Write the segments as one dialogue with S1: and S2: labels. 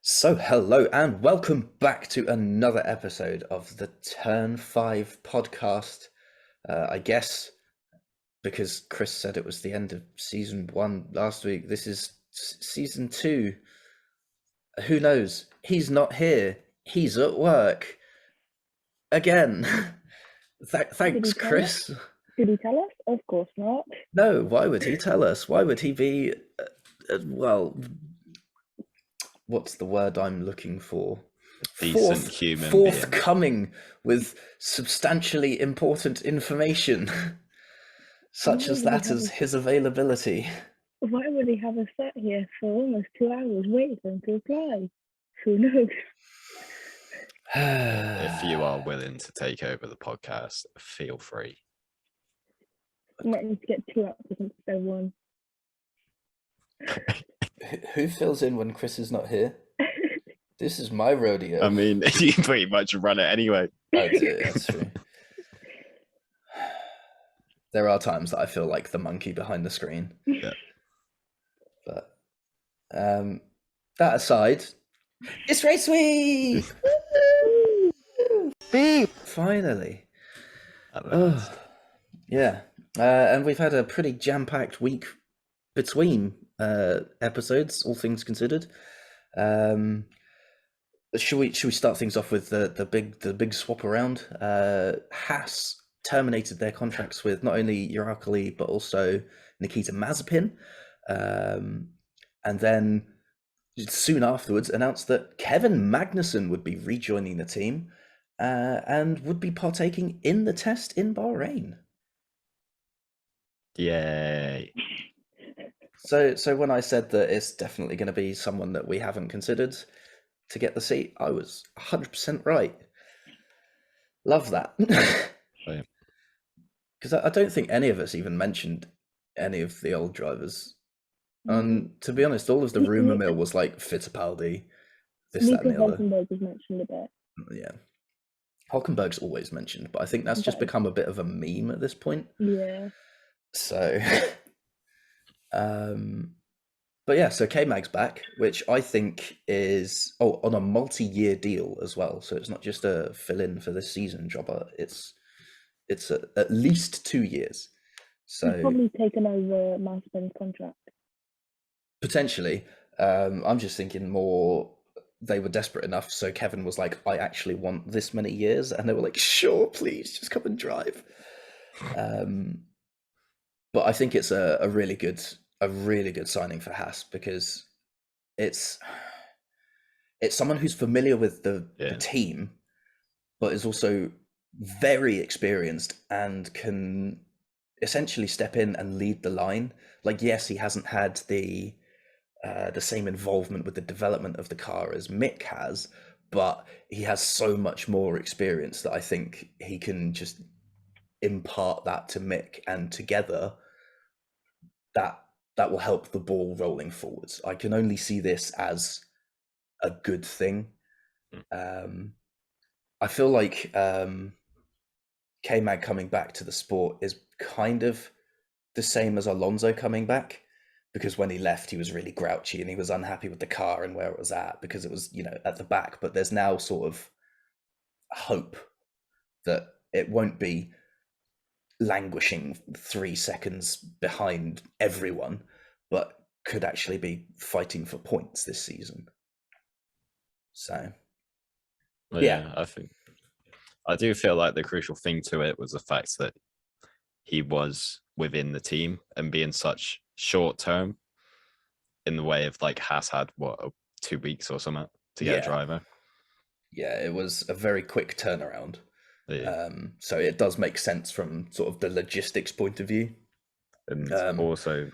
S1: So, hello and welcome back to another episode of the Turn 5 podcast. I guess because Chris said it was the end of season 1 last week, this is season 2. Who knows? He's not here. He's at work again.
S2: Did
S1: Thanks,
S2: he tell us?
S1: Chris.
S2: Did he tell us? Of course not.
S1: No, why would he tell us? Why would he be, well, what's the word I'm looking for?
S3: Decent human being.
S1: Forthcoming with substantially important information, such as that as his availability.
S2: Why would he have us sat here for almost 2 hours waiting for him to reply? Who knows?
S3: If you are willing to take over the podcast, feel free.
S2: Might need to get 2 applicants instead of one.
S1: Who fills in when Chris is not here? This is my rodeo.
S3: I mean, you pretty much run it anyway.
S1: I do, that's true. There are times that I feel like the monkey behind the screen.
S3: Yeah.
S1: But that aside, it's race week!
S2: Beep!
S1: Finally.
S3: Oh,
S1: yeah. And we've had a pretty jam-packed week between episodes, all things considered. Should we start things off with the big swap around? Haas terminated their contracts with not only Urakali but also Nikita Mazepin, and then soon afterwards announced that Kevin Magnussen would be rejoining the team and would be partaking in the test in Bahrain.
S3: yay.
S1: So when I said that it's definitely going to be someone that we haven't considered to get the seat, I was 100% right. Love that. Because I don't think any of us even mentioned any of the old drivers. And to be honest, all of the rumour mill was like Fittipaldi, this, that, and the other.
S2: Hulkenberg was mentioned a bit.
S1: Yeah. Hulkenberg's always mentioned, but I think that's just become a bit of a meme at this point.
S2: Yeah.
S1: So, but yeah, so K-Mag's back, which I think is on a multi-year deal as well. So it's not just a fill-in for this season jobber. It's at least 2 years. So
S2: he's probably taken over Mazepin's contract.
S1: Potentially. I'm just thinking more they were desperate enough, so Kevin was like, I actually want this many years, and they were like, sure, please, just come and drive. But I think it's a really good signing for Haas, because it's someone who's familiar with the team, but is also very experienced and can essentially step in and lead the line. Like, yes, he hasn't had the same involvement with the development of the car as Mick has, but he has so much more experience that I think he can just impart that to Mick, and together that will help the ball rolling forwards. I can only see this as a good thing. I feel like K-Mag coming back to the sport is kind of the same as Alonso coming back, because when he left, he was really grouchy and he was unhappy with the car and where it was at, because it was, at the back. But there's now sort of hope that it won't be languishing 3 seconds behind everyone, but could actually be fighting for points this season. So, yeah.
S3: I do feel like the crucial thing to it was the fact that he was within the team and being such short term, in the way of like Haas had 2 weeks or something to get a driver.
S1: Yeah, it was a very quick turnaround.
S3: Yeah.
S1: So it does make sense from sort of the logistics point of view,
S3: and also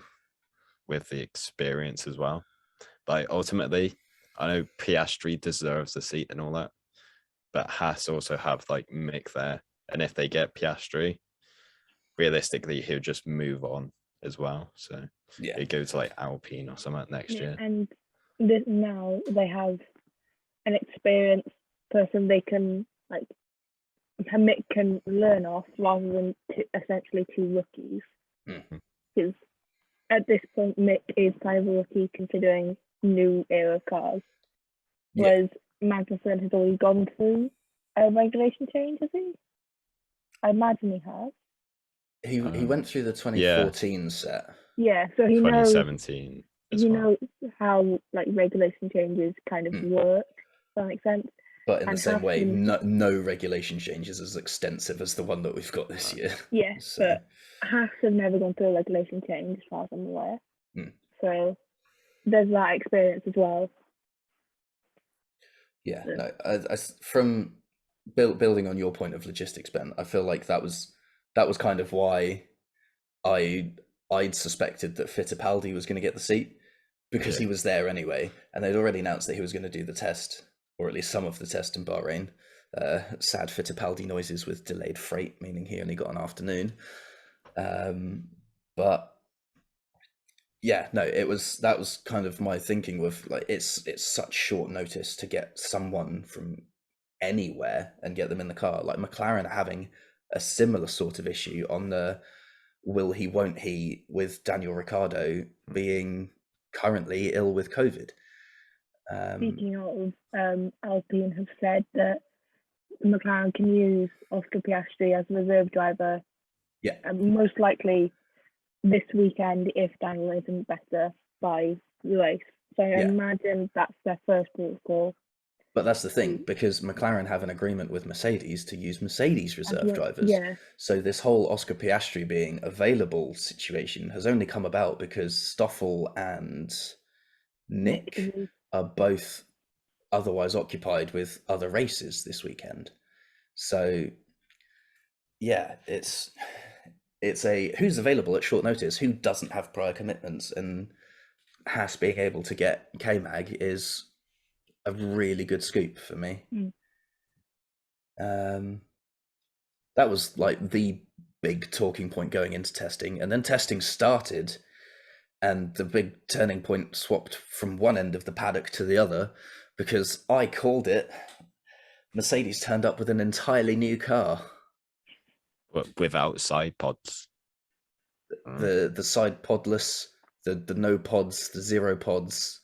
S3: with the experience as well. But ultimately, I know Piastri deserves the seat and all that, but Haas also have like Mick there, and if they get Piastri, realistically he'll just move on as well. So he'll go to like Alpine or something next year.
S2: And now they have an experienced person they can like Mick can learn off, rather than essentially 2 rookies. Because at this point, Mick is kind of a rookie considering new era cars. Whereas Magnussen has already gone through a regulation change, has he? I imagine he has.
S1: He went through the 2014 set.
S2: Yeah, so he
S3: 2017
S2: knows. He knows how like regulation changes kind of work. Does that make sense?
S1: But in the same way, no regulation change is as extensive as the one that we've got this year.
S2: Yes, so. But Haas have never gone through a regulation change, as far as I'm aware. So there's that experience as well.
S1: Yeah, no. From building on your point of logistics, Ben, I feel like that was kind of why I'd suspected that Fittipaldi was going to get the seat, because he was there anyway, and they'd already announced that he was going to do the test, or at least some of the test in Bahrain. Sad Fittipaldi noises with delayed freight, meaning he only got an afternoon. But yeah, no, that was kind of my thinking with like it's such short notice to get someone from anywhere and get them in the car. Like McLaren are having a similar sort of issue on the will he, won't he, with Daniel Ricciardo being currently ill with COVID.
S2: Speaking of, Alpine have said that McLaren can use Oscar Piastri as a reserve driver.
S1: Yeah.
S2: Most likely this weekend if Daniel isn't better by the race. So I imagine that's their first call.
S1: But that's the thing, because McLaren have an agreement with Mercedes to use Mercedes reserve drivers.
S2: Yeah.
S1: So this whole Oscar Piastri being available situation has only come about because Stoffel and Nick are both otherwise occupied with other races this weekend. So yeah, it's a who's available at short notice, who doesn't have prior commitments, and Haas being able to get K-Mag is a really good scoop for me. That was like the big talking point going into testing, and then testing started, and the big turning point swapped from one end of the paddock to the other, because I called it. Mercedes turned up with an entirely new car.
S3: Without side pods.
S1: The side podless, the no pods, the zero pods,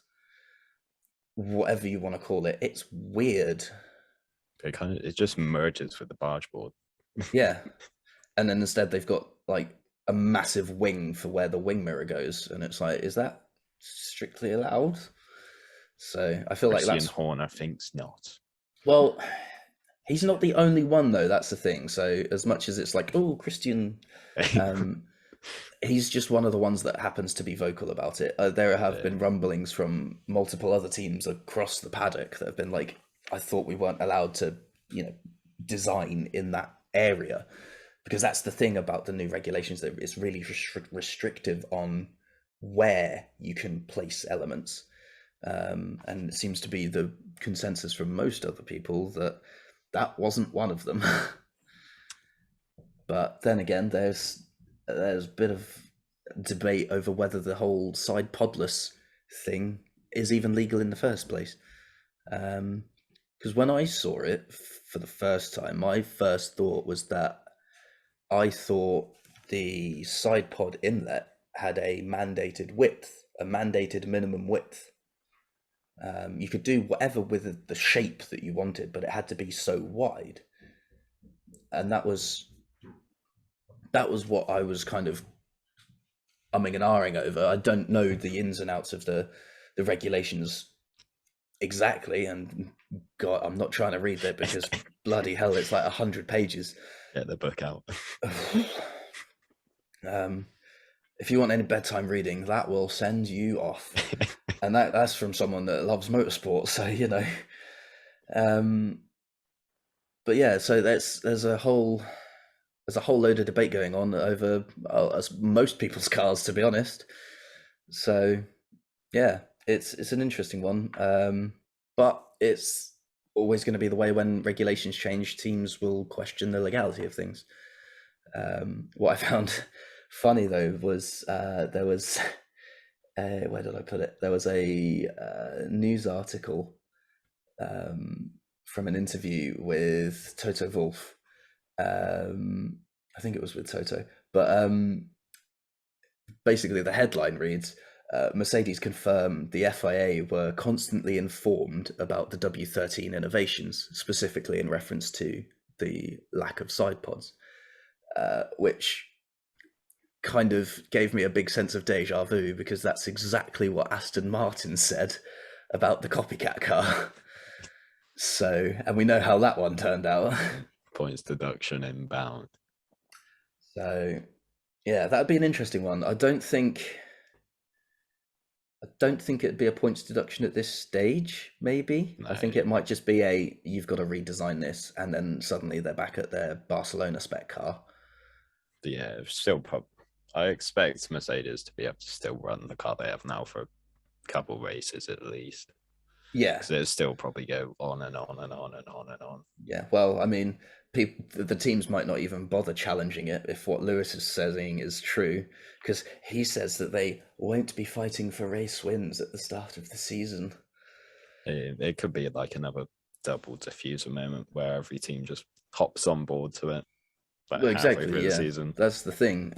S1: whatever you want to call it. It's weird.
S3: It just merges with the barge board.
S1: Yeah. And then instead they've got like a massive wing for where the wing mirror goes, and it's like, is that strictly allowed? So I feel like that's
S3: Horner thinks not.
S1: Well, he's not the only one though, that's the thing. So as much as it's like, oh, Christian, he's just one of the ones that happens to be vocal about it. There have been rumblings from multiple other teams across the paddock that have been like, I thought we weren't allowed to, design in that area, because that's the thing about the new regulations, that it's really restrictive on where you can place elements. And it seems to be the consensus from most other people that wasn't one of them. But then again, there's a bit of debate over whether the whole side podless thing is even legal in the first place. Because when I saw it for the first time, my first thought was that I thought the side pod inlet had a mandated width, a mandated minimum width. You could do whatever with the shape that you wanted, but it had to be so wide. And that was what I was kind of umming and ahhing over. I don't know the ins and outs of the regulations exactly, and God, I'm not trying to read that, because bloody hell, it's like 100 pages.
S3: Get the book out.
S1: If you want any bedtime reading, that will send you off. And that's from someone that loves motorsport, so but yeah, so there's a whole load of debate going on over most people's cars, to be honest. So yeah, it's an interesting one, but it's always going to be the way when regulations change, teams will question the legality of things. What I found funny though was there was where did I put it? There was a news article from an interview with Toto Wolff. I think it was with Toto, but basically the headline reads, Mercedes confirmed the FIA were constantly informed about the W13 innovations, specifically in reference to the lack of side pods, which kind of gave me a big sense of deja vu, because that's exactly what Aston Martin said about the copycat car. So, and we know how that one turned out.
S3: Points deduction inbound.
S1: So, yeah, that'd be an interesting one. I don't think it'd be a points deduction at this stage, maybe. No. I think it might just be you've got to redesign this, and then suddenly they're back at their Barcelona spec car.
S3: Yeah, still I expect Mercedes to be able to still run the car they have now for a couple races at least.
S1: Yeah.
S3: Because it'll still probably go on and on and on and on and on.
S1: Yeah, well, I mean, the teams might not even bother challenging it if what Lewis is saying is true, because he says that they won't be fighting for race wins at the start of the season.
S3: It could be like another double diffuser moment where every team just hops on board to it.
S1: Well, exactly, yeah. The season. That's the thing.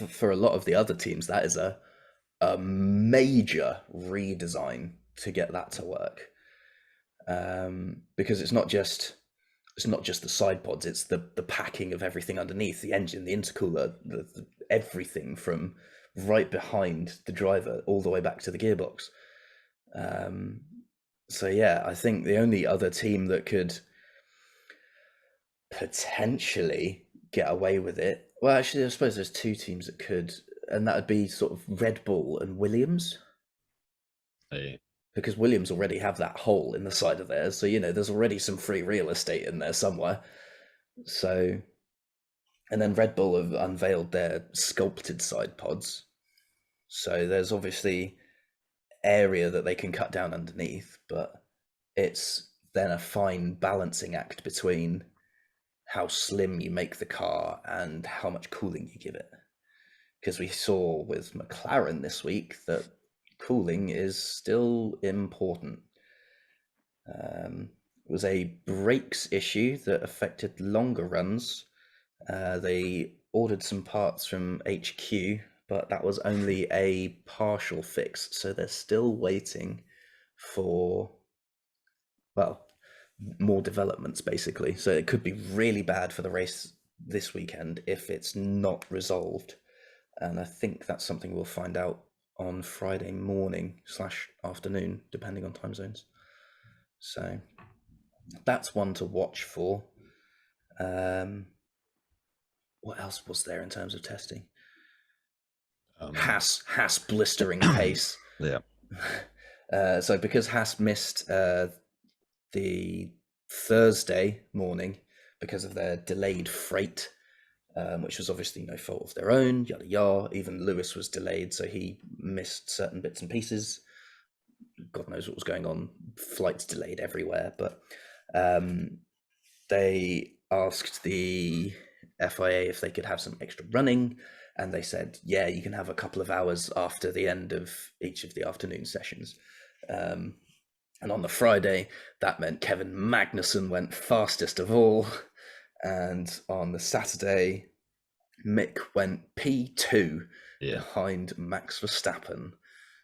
S1: For a lot of the other teams, that is a major redesign to get that to work. Because it's not just the side pods, it's the packing of everything underneath, the engine, the intercooler, everything from right behind the driver all the way back to the gearbox. So yeah, I think the only other team that could potentially get away with it, well, actually I suppose there's two teams that could, and that would be sort of Red Bull and Williams.
S3: Hey.
S1: Because Williams already have that hole in the side of theirs, so there's already some free real estate in there somewhere. So, and then Red Bull have unveiled their sculpted side pods, so there's obviously area that they can cut down underneath, but it's then a fine balancing act between how slim you make the car and how much cooling you give it. Because we saw with McLaren this week that cooling is still important. It was a brakes issue that affected longer runs. They ordered some parts from HQ, but that was only a partial fix, so they're still waiting for, well, more developments basically. So it could be really bad for the race this weekend if it's not resolved, and I think that's something we'll find out on Friday morning / afternoon, depending on time zones. So that's one to watch for. What else was there in terms of testing? Haas blistering pace.
S3: Yeah.
S1: So because Haas missed the Thursday morning because of their delayed freight, which was obviously no fault of their own, yada yada. Even Lewis was delayed, so he missed certain bits and pieces. God knows what was going on. Flights delayed everywhere, but they asked the FIA if they could have some extra running, and they said, yeah, you can have a couple of hours after the end of each of the afternoon sessions. And on the Friday, that meant Kevin Magnussen went fastest of all. And on the Saturday, Mick went P2 behind Max Verstappen.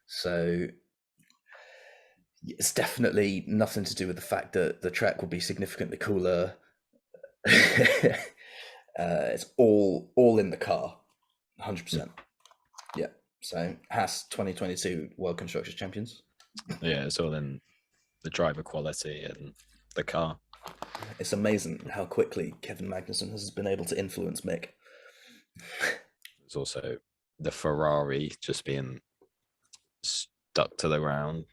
S1: So it's definitely nothing to do with the fact that the track will be significantly cooler. It's all in the car, 100%. Yeah. So Haas 2022 World Constructors Champions.
S3: Yeah, it's all in the driver quality and the car.
S1: It's amazing how quickly Kevin Magnussen has been able to influence Mick.
S3: There's also the Ferrari just being stuck to the ground,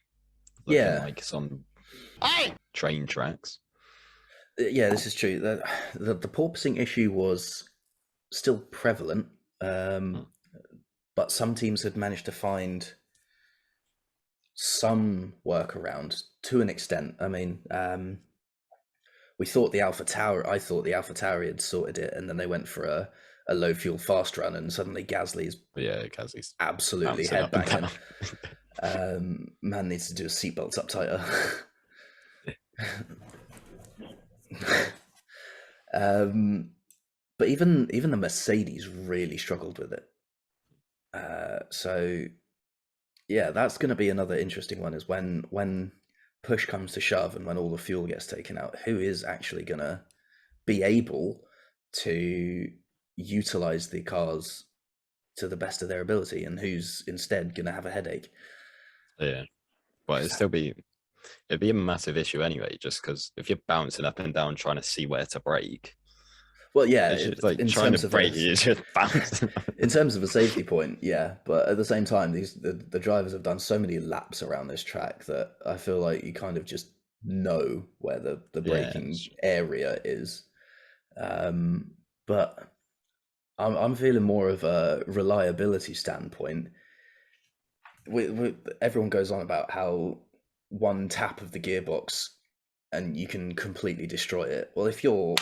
S3: looking like it's on train tracks.
S1: Yeah, this is true. The porpoising issue was still prevalent, but some teams had managed to find some workaround to an extent. I mean, I thought the AlphaTauri had sorted it, and then they went for a low fuel fast run, and suddenly Gasly's absolutely headbanging. Man needs to do his seatbelts up tighter. But even the Mercedes really struggled with it. So Yeah, that's going to be another interesting one. Is when push comes to shove and when all the fuel gets taken out, who is actually going to be able to utilize the cars to the best of their ability, and who's instead going to have a headache?
S3: Yeah, but it'd be a massive issue anyway, just because if you're bouncing up and down trying to see where to brake,
S1: well, yeah,
S3: it's just like
S1: in
S3: trying
S1: terms
S3: to
S1: of
S3: brake, you're just bouncing.
S1: in terms of a safety point, yeah, but at the same time, the drivers have done so many laps around this track that I feel like you kind of just know where the braking area is. But I'm feeling more of a reliability standpoint. Everyone goes on about how one tap of the gearbox and you can completely destroy it. Well, if you're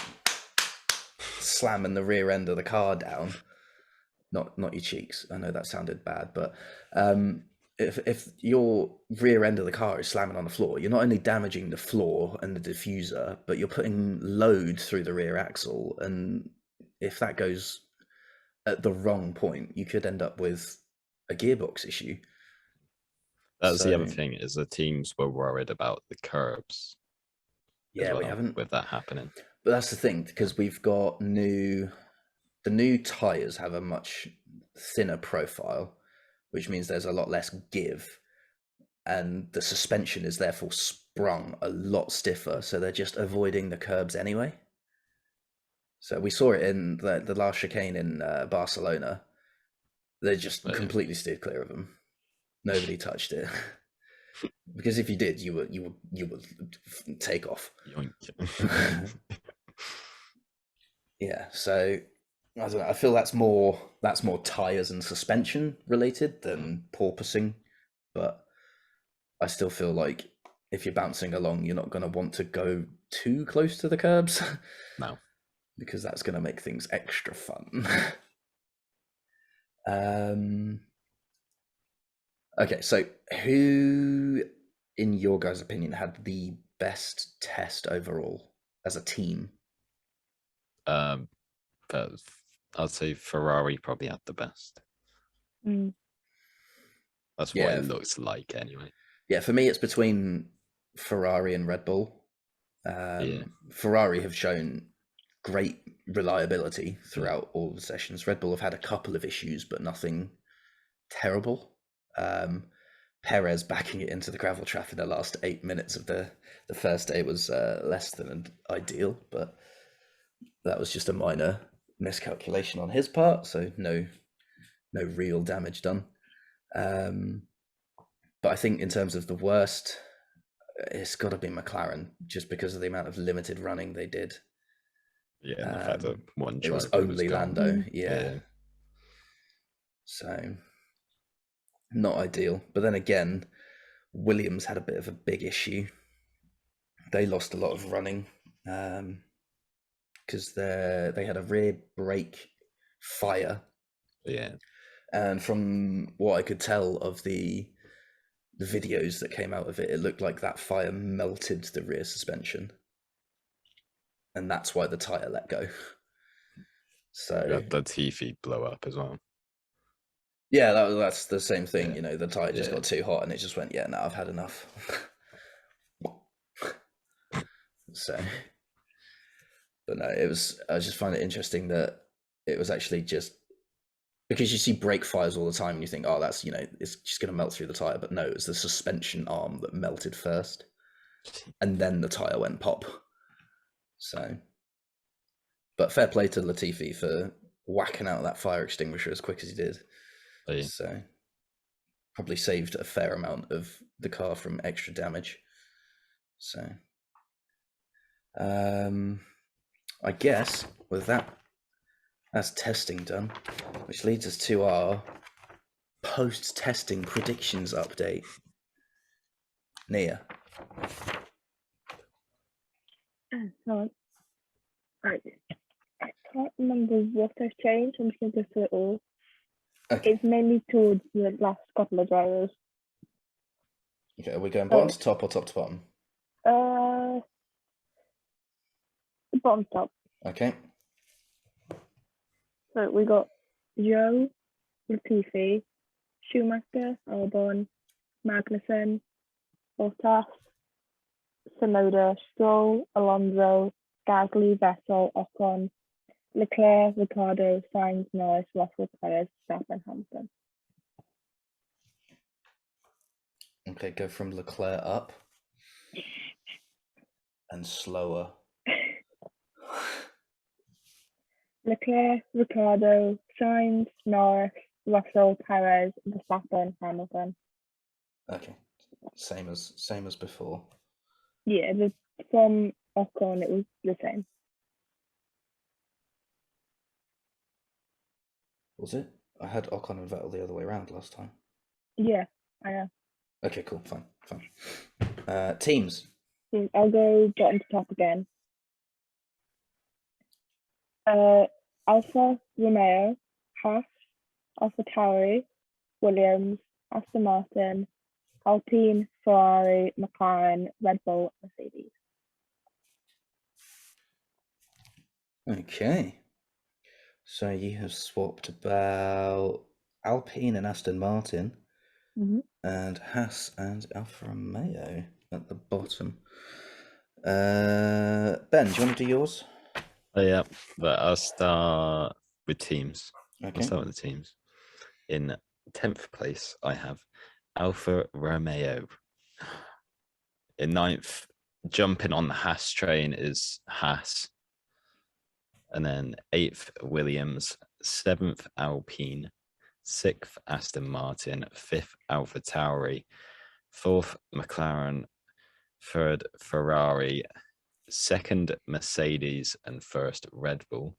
S1: slamming the rear end of the car down, not your cheeks, I know that sounded bad, but if your rear end of the car is slamming on the floor, you're not only damaging the floor and the diffuser, but you're putting load through the rear axle, and if that goes at the wrong point, you could end up with a gearbox issue.
S3: That's the other thing, is the teams were worried about the curbs.
S1: Yeah, we haven't
S3: with that happening.
S1: But that's the thing, because we've got the new tires have a much thinner profile, which means there's a lot less give, and the suspension is therefore sprung a lot stiffer, so they're just avoiding the curbs anyway. So we saw it in the last chicane in Barcelona. They just completely steered clear of them. Nobody touched it. Because if you did, you would take off. Yeah, so I don't know. I feel that's more tires and suspension related than porpoising, but I still feel like if you're bouncing along, you're not going to want to go too close to the curbs.
S3: No,
S1: because that's going to make things extra fun. Okay, so who, in your guys' opinion, had the best test overall as a team?
S3: I'd say Ferrari probably had the best. That's what it looks like anyway.
S1: Yeah, for me, it's between Ferrari and Red Bull. Ferrari have shown great reliability throughout all the sessions. Red Bull have had a couple of issues, but nothing terrible. Perez backing it into the gravel trap in the last 8 minutes of the first day was less than ideal, but that was just a minor miscalculation on his part, so no real damage done. But I think in terms of the worst, it's got to be McLaren, just because of the amount of limited running they did.
S3: Yeah, and the fact that one driver
S1: it was only Lando. Yeah. So not ideal. But then again, Williams had a bit of a big issue. They lost a lot of running because they had a rear brake fire.
S3: Yeah.
S1: And from what I could tell of the videos that came out of it, it looked like that fire melted the rear suspension. And that's why the tyre let go. So
S3: the Latifi blow up as well.
S1: Yeah, that's the same thing. You know, the tyre just got too hot and it just went, yeah, no, I've had enough. So, but no, I just find it interesting that it was actually just because you see brake fires all the time and you think, oh, that's, it's just going to melt through the tyre. But no, it was the suspension arm that melted first and then the tyre went pop. So, but fair play to Latifi for whacking out that fire extinguisher as quick as he did. So, probably saved a fair amount of the car from extra damage. So, I guess with that's testing done, which leads us to our post-testing predictions update. Nia.
S2: Right. I can't remember what has changed. I'm just going to go through it all. Okay. It's mainly towards the last couple of drivers.
S1: Okay, are we going bottom to top or top to bottom?
S2: The bottom top.
S1: Okay.
S2: So we got Joe, Latifi, Schumacher, Albon, Magnussen, Bottas, Tsunoda, Stroll, Alonso, Gasly, Vettel, Ocon, Leclerc, Ricciardo, Sainz, Norris, Russell, Perez, Verstappen, Hamilton.
S1: Okay, go from Leclerc up and slower.
S2: Leclerc, Ricciardo, Sainz, Norris, Russell, Perez, Verstappen, Hamilton.
S1: Okay, same as before.
S2: Yeah, from Ocon it was the same.
S1: Was it? I had Ocon and Vettel the other way around last time.
S2: Yeah, I know.
S1: Okay, cool, fine. Teams.
S2: I'll go bottom to top again. Alfa Romeo, Haas, AlphaTauri, Williams, Aston Martin, Alpine, Ferrari, McLaren, Red Bull, Mercedes.
S1: Okay. So you have swapped about Alpine and Aston Martin, and Haas and Alfa Romeo at the bottom. Ben, do you want to do yours?
S3: Yeah, but I'll start with teams.
S1: Okay.
S3: I'll start with the teams. In 10th place, I have Alfa Romeo. In 9th, jumping on the Haas train is Haas. And then 8th, Williams. 7th, Alpine. 6th, Aston Martin. 5th, AlphaTauri. 4th, McLaren. 3rd, Ferrari. 2nd, Mercedes. And 1st, Red Bull.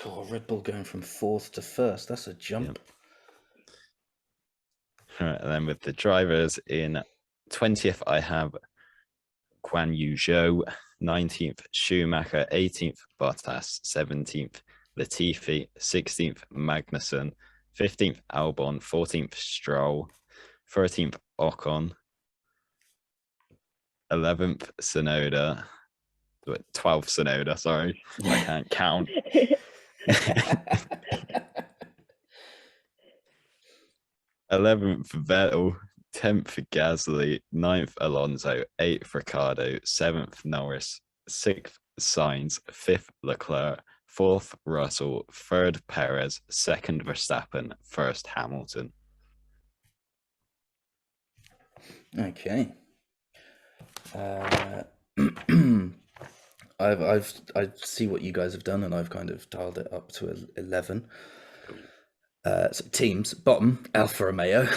S1: God, Red Bull going from 4th to 1st. That's a jump.
S3: Yep. All right, and then with the drivers in 20th, I have Guan Yu Zhou. 19th, Schumacher. 18th, Bottas. 17th, Latifi. 16th, Magnussen. 15th, Albon. 14th, Stroll. 13th, Ocon. 11th, Tsunoda. 12th, Tsunoda, sorry. I can't count. 11th, Vettel. 10th, Gasly. 9th, Alonso. 8th, Ricciardo. 7th, Norris. 6th, Sainz. 5th, Leclerc. 4th, Russell. 3rd, Perez. 2nd, Verstappen. 1st, Hamilton.
S1: Okay. I see what you guys have done, and I've kind of dialed it up to 11. So teams, bottom, Alfa Romeo.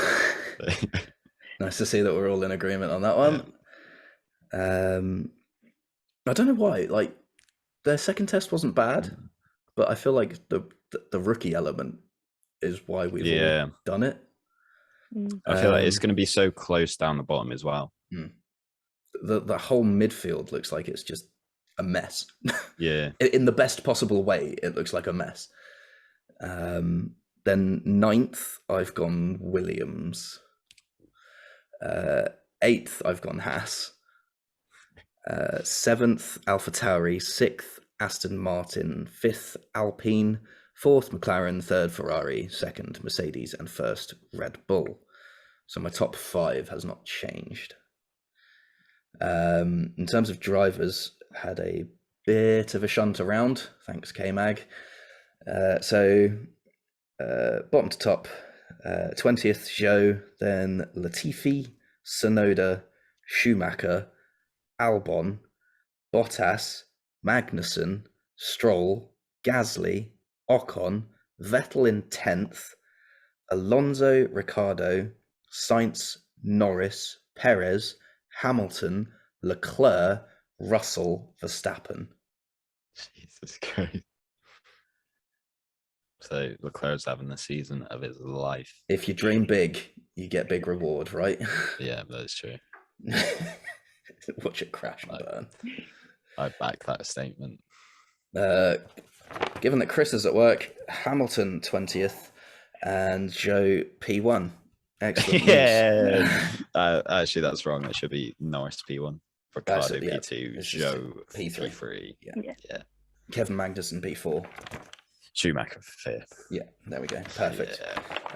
S1: Nice to see that we're all in agreement on that one. Yeah. I don't know why. Like, their second test wasn't bad, but I feel like the rookie element is why we've all done it.
S3: I feel like it's going to be so close down the bottom as well.
S1: The whole midfield looks like it's just a mess.
S3: Yeah.
S1: In the best possible way, it looks like a mess. Then 9th, I've gone Williams. 8th, I've gone Haas. 7th, AlphaTauri. 6th, Aston Martin. 5th, Alpine. 4th, McLaren. 3rd, Ferrari. 2nd, Mercedes. And 1st, Red Bull. So my top 5 has not changed. In terms of drivers, had a bit of a shunt around. Thanks, K-Mag. So bottom to top, 20th, Zhou, then Latifi, Tsunoda, Schumacher, Albon, Bottas, Magnussen, Stroll, Gasly, Ocon, Vettel in 10th, Alonso, Ricciardo, Sainz, Norris, Perez, Hamilton, Leclerc, Russell, Verstappen.
S3: Jesus Christ. So Leclerc's having the season of his life.
S1: If you dream big, you get big reward, right?
S3: Yeah, that's true.
S1: Watch it crash and burn.
S3: I back that statement.
S1: Given that Chris is at work, Hamilton 20th and Joe P1. Excellent.
S3: Yeah. Actually, that's wrong. It should be Norris P1, Ricciardo P2, Joe P3.
S1: Yeah. Kevin Magnussen P4.
S3: Schumacher 5th.
S1: Yeah, there we go. Perfect.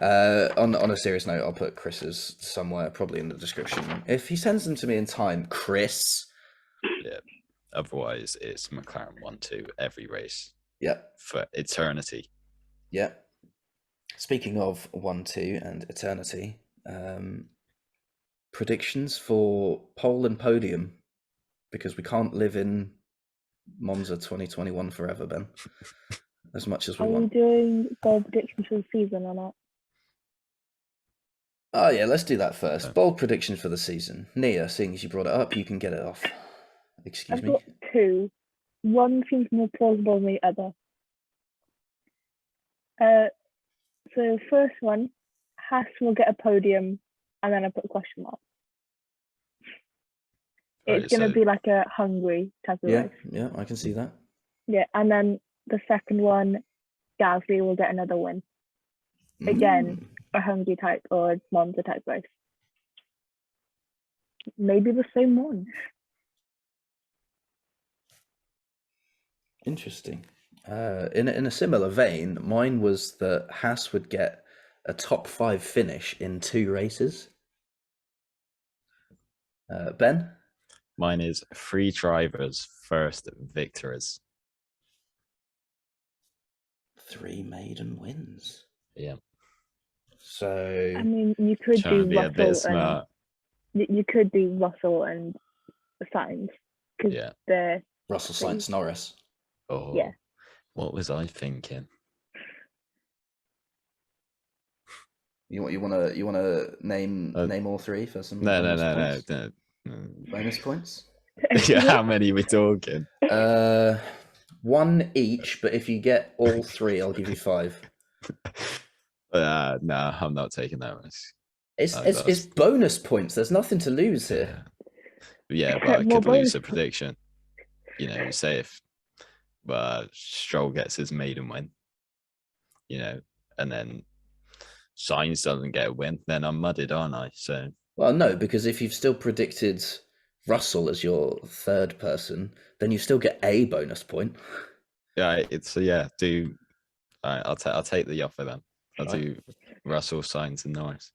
S1: Yeah. On a serious note, I'll put Chris's somewhere, probably in the description. If he sends them to me in time, Chris.
S3: Yeah. Otherwise, it's McLaren 1-2 every race.
S1: Yeah.
S3: For eternity.
S1: Yeah. Speaking of 1-2 and eternity, predictions for pole and podium, because we can't live in Monza 2021 forever, Ben. As much as we want.
S2: Are we doing bold predictions for the season or not?
S1: Oh yeah, let's do that first. Bold predictions for the season. Nia, seeing as you brought it up, you can get it off. Excuse me.
S2: I've got two. One seems more plausible than the other. So first one, Haas will get a podium, and then I put a question mark. It's going to be like a Hungary type of race.
S1: Yeah, I can see that.
S2: Yeah, and then the second one, Gasly will get another win. Again, a Hungary type or Monza type race. Maybe the same one.
S1: Interesting. In a similar vein, mine was that Haas would get a top 5 finish in 2 races. Ben?
S3: Mine is 3 drivers, first victories.
S1: 3 maiden wins.
S3: Yeah.
S1: So
S2: I mean, you could do Russell and you could do Russell and Sainz because they're
S1: Russell, Sainz, Norris.
S3: Oh, yeah. What was I thinking?
S1: You want to name all 3 for some
S3: no.
S1: Bonus points?
S3: Yeah, how many are we talking?
S1: 1 each, but if you get all 3, I'll give you 5.
S3: No, I'm not taking that risk.
S1: It's bonus points. There's nothing to lose here.
S3: Yeah, but I could lose a prediction. You know, say if Stroll gets his maiden win, you know, and then Sainz doesn't get a win, then I'm mudded, aren't I? So,
S1: well, no, because if you've still predicted Russell as your 3rd person, then you still get a bonus point.
S3: Yeah, I'll take the offer then. I'll do Russell, Sainz, and Norris.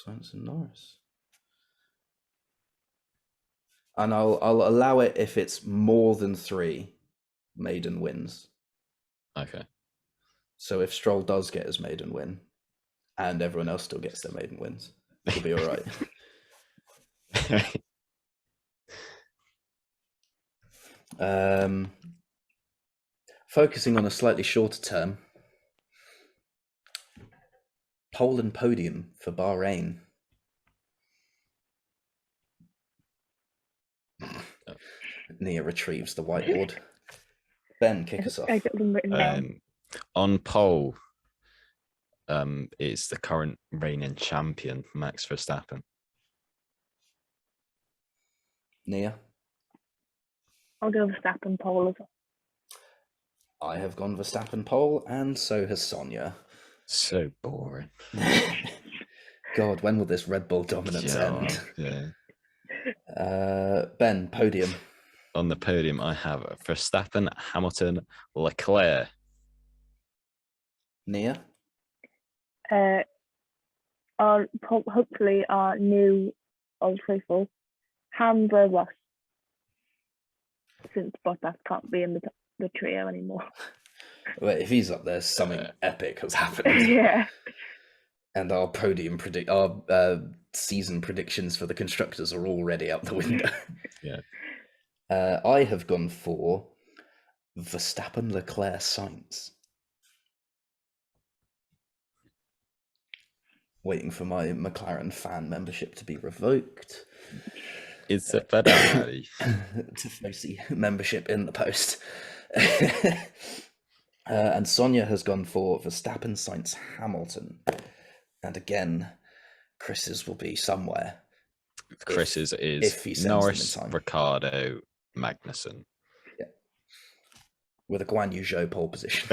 S1: Sainz and Norris. And I'll allow it if it's more than 3 maiden wins.
S3: Okay.
S1: So if Stroll does get his maiden win, and everyone else still gets their maiden wins, it'll be all right. Focusing on a slightly shorter term, pole and podium for Bahrain. Nia retrieves the whiteboard. Ben, kick us off.
S2: I got them written down.
S3: On pole, it's the current reigning champion, Max Verstappen.
S1: Nia?
S2: I'll go Verstappen pole as well.
S1: I have gone Verstappen pole, and so has Sonia.
S3: So boring.
S1: God, when will this Red Bull dominance end?
S3: Yeah.
S1: Ben, podium.
S3: On the podium, I have Verstappen, Hamilton, Leclerc.
S1: Nia?
S2: Hopefully our new Old Faithful, Hamza Russ, since Bottas can't be in the trio anymore.
S1: Wait, if he's up there, something epic has happened.
S2: Yeah.
S1: And our season predictions for the constructors are already out the window.
S3: Yeah.
S1: I have gone for Verstappen, Leclerc, Sainz. Waiting for my McLaren fan membership to be revoked.
S3: It's a Ferrari.
S1: Tifosi membership in the post. And Sonia has gone for Verstappen, Sainz, Hamilton. And again, Chris's will be somewhere.
S3: Chris's is Norris, Ricciardo, Magnussen.
S1: Yeah. With a Guan Yu Zhou pole position.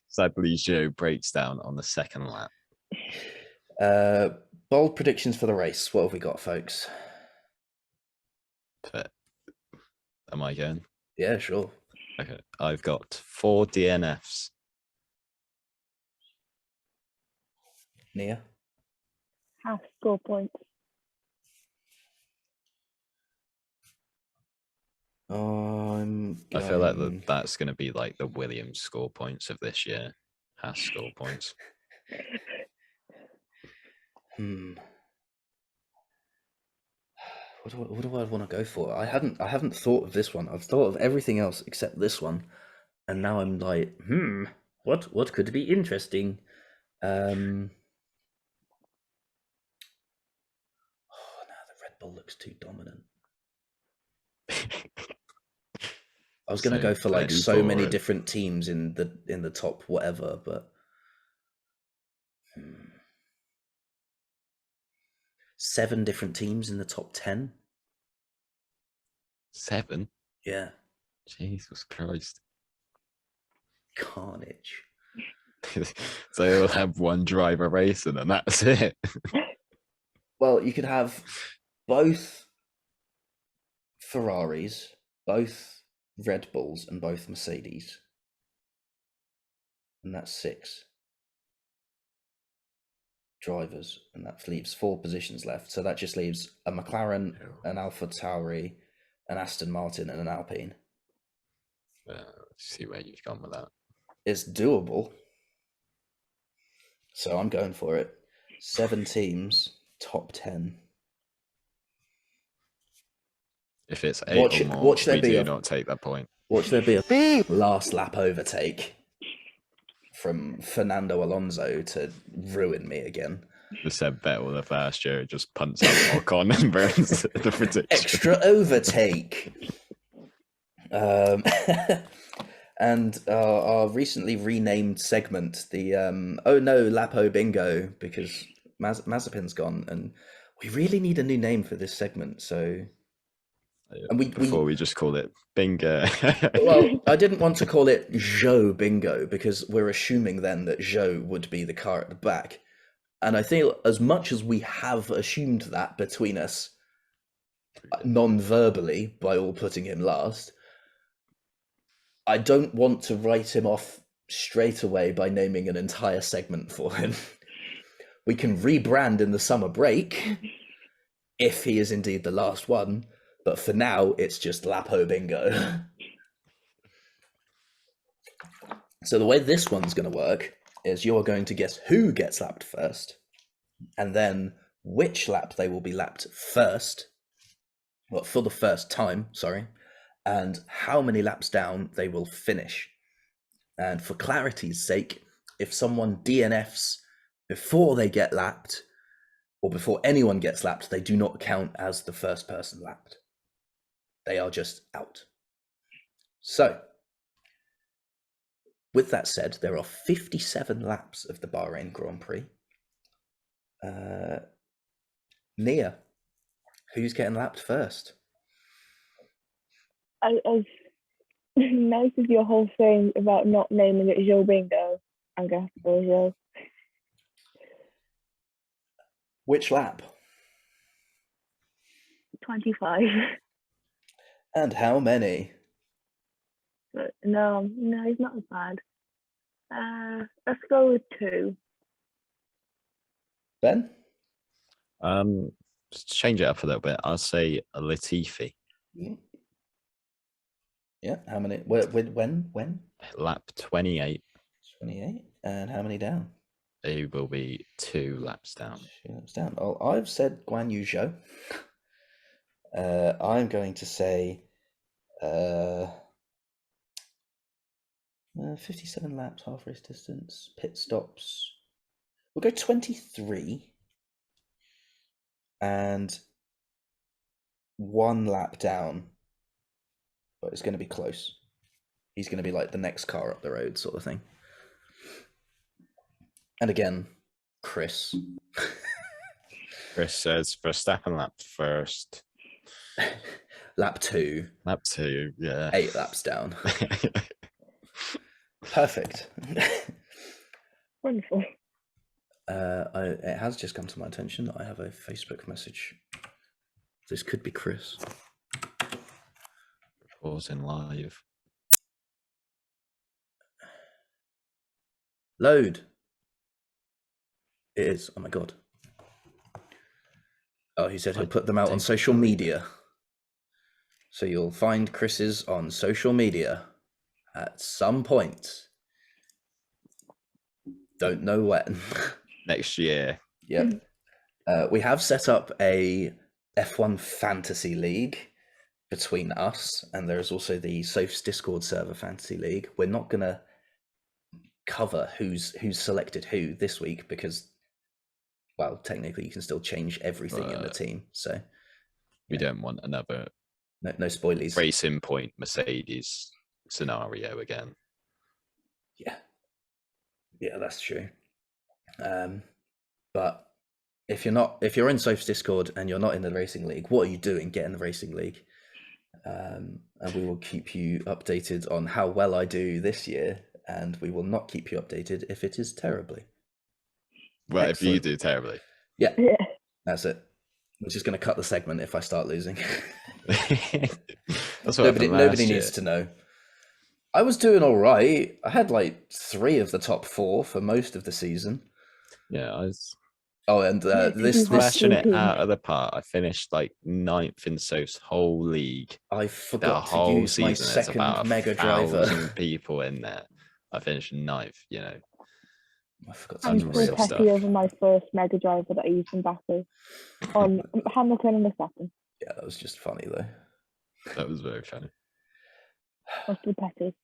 S3: Sadly, Zhou breaks down on the second lap.
S1: Bold predictions for the race. What have we got, folks?
S3: Am I going?
S1: Yeah, sure.
S3: Okay, I've got 4 DNFs.
S1: Nia?
S2: Half score points.
S3: I feel like that's going to be like the Williams score points of this year. Haas score points.
S1: What do I want to go for? I haven't thought of this one. I've thought of everything else except this one, and now I'm like, what could be interesting? Oh, now the Red Bull looks too dominant. I was gonna go for like so many different teams in the top whatever, but 7 different teams in the top 10.
S3: 7?
S1: Yeah.
S3: Jesus Christ.
S1: Carnage.
S3: So you'll have one driver racing and that's it.
S1: Well, you could have both Ferraris, both Red Bulls, and both Mercedes. And that's 6 drivers, and that leaves 4 positions left. So that just leaves a McLaren, an Alfa Tauri, an Aston Martin, and an Alpine.
S3: Let's see where you've gone with that.
S1: It's doable. So I'm going for it. 7 teams, top 10.
S3: If it's 8 or more, we do not take that point.
S1: Watch there be a last lap overtake from Fernando Alonso to ruin me again.
S3: The Seb Vettel the first year just punts out Ocon and burns the prediction.
S1: Extra overtake. And our recently renamed segment, the oh no, Lapo Bingo, because Mazepin's gone, and we really need a new name for this segment. So,
S3: and we just call it Bingo.
S1: Well, I didn't want to call it Zhou Bingo because we're assuming then that Zhou would be the car at the back, and I think as much as we have assumed that between us, non-verbally by all putting him last, I don't want to write him off straight away by naming an entire segment for him. We can rebrand in the summer break if he is indeed the last one, but for now, it's just Lapo Bingo. So the way this one's going to work is you're going to guess who gets lapped first, and then which lap they will be lapped first, well, for the first time, sorry, and how many laps down they will finish. And for clarity's sake, if someone DNFs before they get lapped, or before anyone gets lapped, they do not count as the first person lapped. They are just out. So, with that said, there are 57 laps of the Bahrain Grand Prix. Nia, who's getting lapped first?
S2: As nice as your whole thing about not naming it Zhou Bingo, I'm going to have to go Zhou.
S1: Which lap?
S2: 25.
S1: And how many?
S2: But no, it's not as bad. Let's go with 2.
S1: Ben?
S3: Just change it up a little bit. I'll say a Latifi.
S1: Yeah, how many? When?
S3: Lap 28.
S1: 28. And how many down?
S3: They will be 2 laps down.
S1: 2 laps down. Oh, I've said Guan Yu Zhou. I'm going to say 57 laps, half race distance, pit stops. We'll go 23 and 1 lap down, but it's going to be close. He's going to be like the next car up the road sort of thing. And again, Chris.
S3: Chris says Verstappen lap first.
S1: Lap 2.
S3: Lap 2, yeah.
S1: 8 laps down. Perfect.
S2: Wonderful.
S1: It has just come to my attention that I have a Facebook message. This could be Chris.
S3: Pausing live.
S1: Load. It is. Oh my god. Oh, he said he'll put them out on social media. So you'll find Chris's on social media at some point. Don't know when.
S3: Next year.
S1: Yep. We have set up a F1 fantasy league between us, and there's also the Soph's Discord server fantasy league. We're not gonna cover who's selected who this week because, well, technically you can still change everything in the team. So
S3: we don't want another
S1: no spoilies.
S3: Racing Point Mercedes scenario again.
S1: Yeah, that's true. But if you're in Soph's Discord and you're not in the racing league, what are you doing? Get in the racing league. And we will keep you updated on how well I do this year, and we will not keep you updated if it is terribly.
S3: Well, excellent. If you do terribly.
S1: Yeah, that's it. I'm just going to cut the segment if I start losing.
S3: That's what
S1: nobody needs to know. I was doing all right. I had like 3 of the top 4 for most of the season.
S3: Yeah, I was.
S1: Oh, and this
S3: smashing it out of the park. I finished like 9th in Soph's whole league.
S1: I forgot to use my second Mega Driver.
S3: People in there. I finished 9th.
S2: I forgot to use real stuff. Over my first Mega Driver that I used in battle on Hamilton and Verstappen.
S1: Yeah, that was just funny though.
S3: That was very funny.
S2: Must be petty.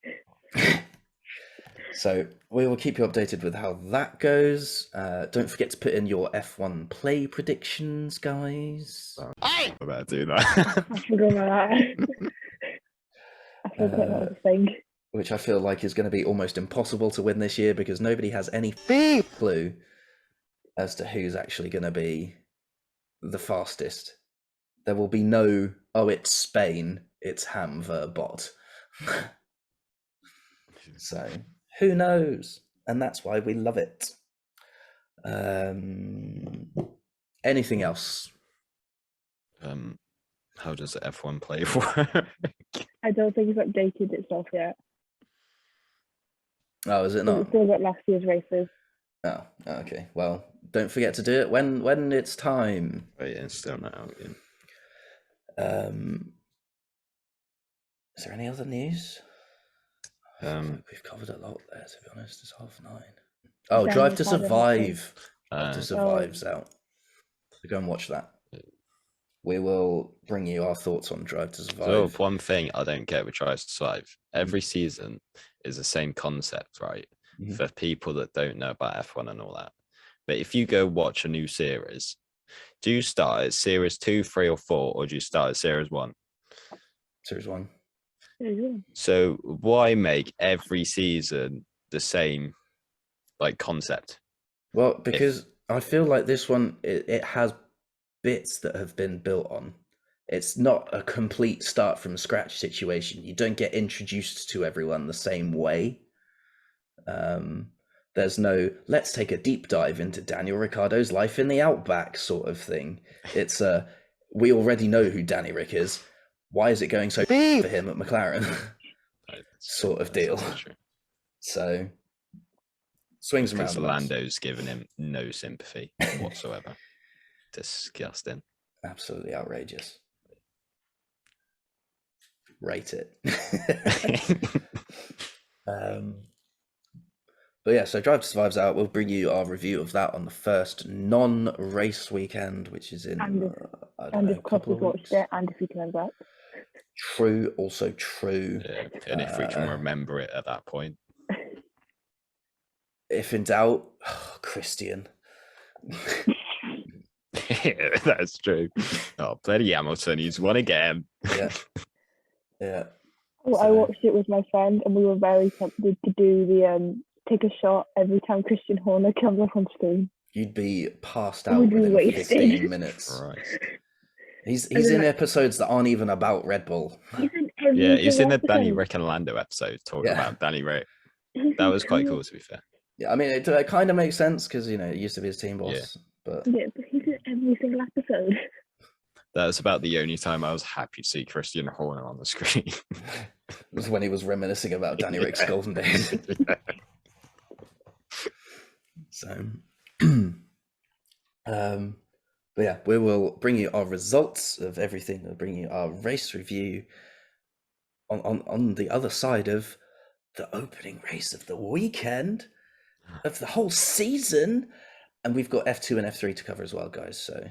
S1: So we will keep you updated with how that goes. Don't forget to put in your F1 play predictions, guys.
S3: I'm about to do that.
S2: I forgot that. I forgot that was a thing.
S1: Which I feel like is going to be almost impossible to win this year because nobody has any clue as to who's actually going to be the fastest. There will be no, it's Spain, it's Ham Bot. So who knows? And that's why we love it. Anything else?
S3: How does the F1 play work?
S2: I don't think it's updated itself yet.
S1: Oh, is it not?
S2: It's still got last year's races.
S1: Oh, okay. Well, don't forget to do it when it's time.
S3: Oh yeah, it's still not out yet.
S1: Is there any other news? We've covered a lot there, to be honest. It's 9:30. Oh, Drive to Survive. Drive to Survive's out. So go and watch that. We will bring you our thoughts on Drive to Survive.
S3: So one thing I don't get with Drive to Survive, every season is the same concept, right? Mm-hmm. For people that don't know about F1 and all that. But if you go watch a new series, do you start at series 2, 3, or 4, or do you start at series 1?
S1: Series 1.
S3: So why make every season the same concept?
S1: Well, because I feel like this one, it has bits that have been built on. It's not a complete start from scratch situation. You don't get introduced to everyone the same way. There's no, let's take a deep dive into Daniel Ricciardo's life in the Outback sort of thing. It's we already know who Danny Rick is. Why is it going so for him at McLaren? Sort of deal. So swings around.
S3: Because Lando's given him no sympathy whatsoever. Disgusting.
S1: Absolutely outrageous. Rate it. But yeah, so Drive to Survive's out. We'll bring you our review of that on the first non-race weekend, which is in
S2: if Chris has watched it, and if he turns up.
S1: True, also true.
S3: Yeah, and if we can remember it at that point.
S1: If in doubt, Christian.
S3: Yeah, that's true. Oh, bloody Hamilton, he's won again.
S1: Yeah. Yeah.
S2: Well, I watched it with my friend, and we were very tempted to do the take a shot every time Christian Horner comes up on screen.
S1: You'd be passed out within 15 minutes. Right. He's in episodes that aren't even about Red Bull.
S3: He's in the Danny Rick and Lando episode talking about Danny Rick. That was quite cool, to be fair.
S1: Yeah, I mean, it kind of makes sense because, it used to be his team boss.
S2: Yeah. But he's in every single episode.
S3: That's about the only time I was happy to see Christian Horner on the screen.
S1: It was when he was reminiscing about Danny Rick's golden days. So, but yeah, we will bring you our results of everything. We'll bring you our race review on the other side of the opening race of the weekend of the whole season, and we've got F2 and F3 to cover as well, guys. So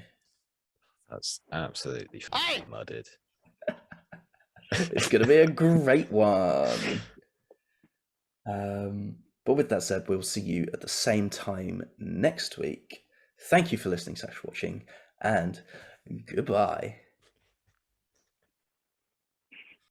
S3: that's absolutely mudded.
S1: It's going to be a great one. But with that said, we'll see you at the same time next week. Thank you for listening/watching, and goodbye.